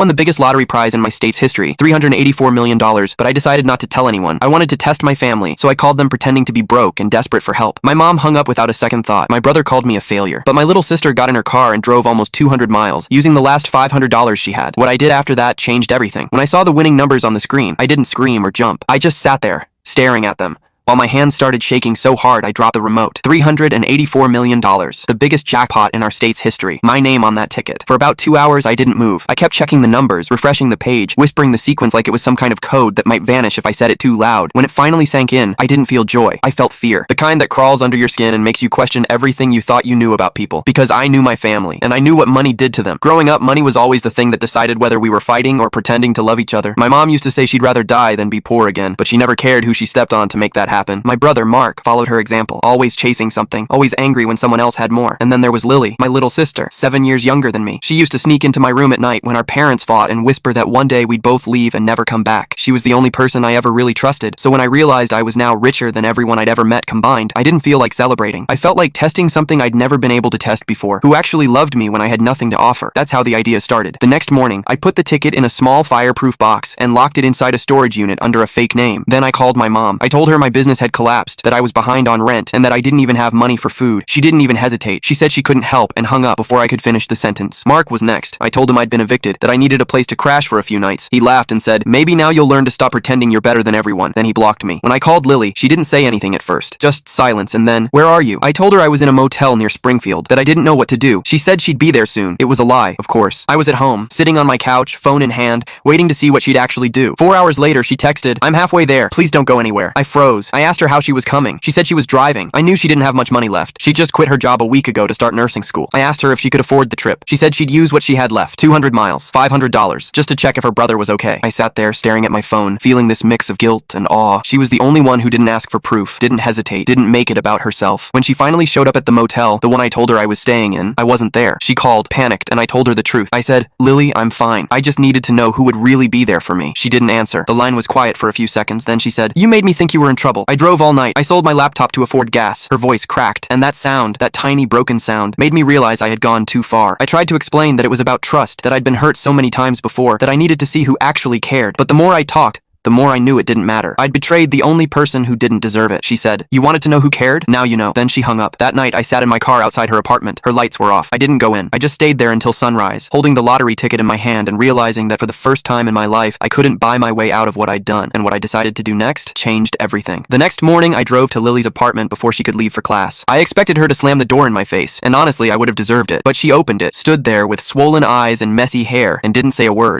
Won the biggest lottery prize in my state's history, $384 million, but I decided not to tell anyone. I wanted to test my family, so I called them pretending to be broke and desperate for help. My mom hung up without a second thought. My brother called me a failure, but my little sister got in her car and drove almost 200 miles, using the last $500 she had. What I did after that changed everything. When I saw the winning numbers on the screen, I didn't scream or jump. I just sat there, staring at them, while my hands started shaking so hard I dropped the remote. $384 million. The biggest jackpot in our state's history. My name on that ticket. For about 2 hours I didn't move. I kept checking the numbers, refreshing the page, whispering the sequence like it was some kind of code that might vanish if I said it too loud. When it finally sank in, I didn't feel joy. I felt fear. The kind that crawls under your skin and makes you question everything you thought you knew about people. Because I knew my family, and I knew what money did to them. Growing up, money was always the thing that decided whether we were fighting or pretending to love each other. My mom used to say she'd rather die than be poor again, but she never cared who she stepped on to make that happen. My brother, Mark, followed her example, always chasing something, always angry when someone else had more. And then there was Lily, my little sister, 7 years younger than me. She used to sneak into my room at night when our parents fought and whisper that one day we'd both leave and never come back. She was the only person I ever really trusted, so when I realized I was now richer than everyone I'd ever met combined, I didn't feel like celebrating. I felt like testing something I'd never been able to test before. Who actually loved me when I had nothing to offer? That's how the idea started. The next morning, I put the ticket in a small fireproof box and locked it inside a storage unit under a fake name. Then I called my mom. I told her my business had collapsed, that I was behind on rent, and that I didn't even have money for food. She didn't even hesitate. She said she couldn't help and hung up before I could finish the sentence. Mark was next. I told him I'd been evicted, that I needed a place to crash for a few nights. He laughed and said, "Maybe now you'll learn to stop pretending you're better than everyone." Then he blocked me. When I called Lily, she didn't say anything at first. Just silence, and then, "Where are you?" I told her I was in a motel near Springfield, that I didn't know what to do. She said she'd be there soon. It was a lie, of course. I was at home, sitting on my couch, phone in hand, waiting to see what she'd actually do. 4 hours later, she texted, "I'm halfway there. Please don't go anywhere." I froze. I asked her how she was coming. She said she was driving. I knew she didn't have much money left. She just quit her job a week ago to start nursing school. I asked her if she could afford the trip. She said she'd use what she had left, 200 miles, $500, just to check if her brother was okay. I sat there staring at my phone, feeling this mix of guilt and awe. She was the only one who didn't ask for proof, didn't hesitate, didn't make it about herself. When she finally showed up at the motel, the one I told her I was staying in, I wasn't there. She called, panicked, and I told her the truth. I said, "Lily, I'm fine. I just needed to know who would really be there for me." She didn't answer. The line was quiet for a few seconds, then she said, "You made me think you were in trouble. I drove all night. I sold my laptop to afford gas." Her voice cracked, and that sound, that tiny broken sound, made me realize I had gone too far. I tried to explain that it was about trust, that I'd been hurt so many times before, that I needed to see who actually cared. But the more I talked, the more I knew it didn't matter. I'd betrayed the only person who didn't deserve it. She said, "You wanted to know who cared? Now you know." Then she hung up. That night, I sat in my car outside her apartment. Her lights were off. I didn't go in. I just stayed there until sunrise, holding the lottery ticket in my hand and realizing that for the first time in my life, I couldn't buy my way out of what I'd done. And what I decided to do next changed everything. The next morning, I drove to Lily's apartment before she could leave for class. I expected her to slam the door in my face, and honestly, I would have deserved it. But she opened it, stood there with swollen eyes and messy hair, and didn't say a word.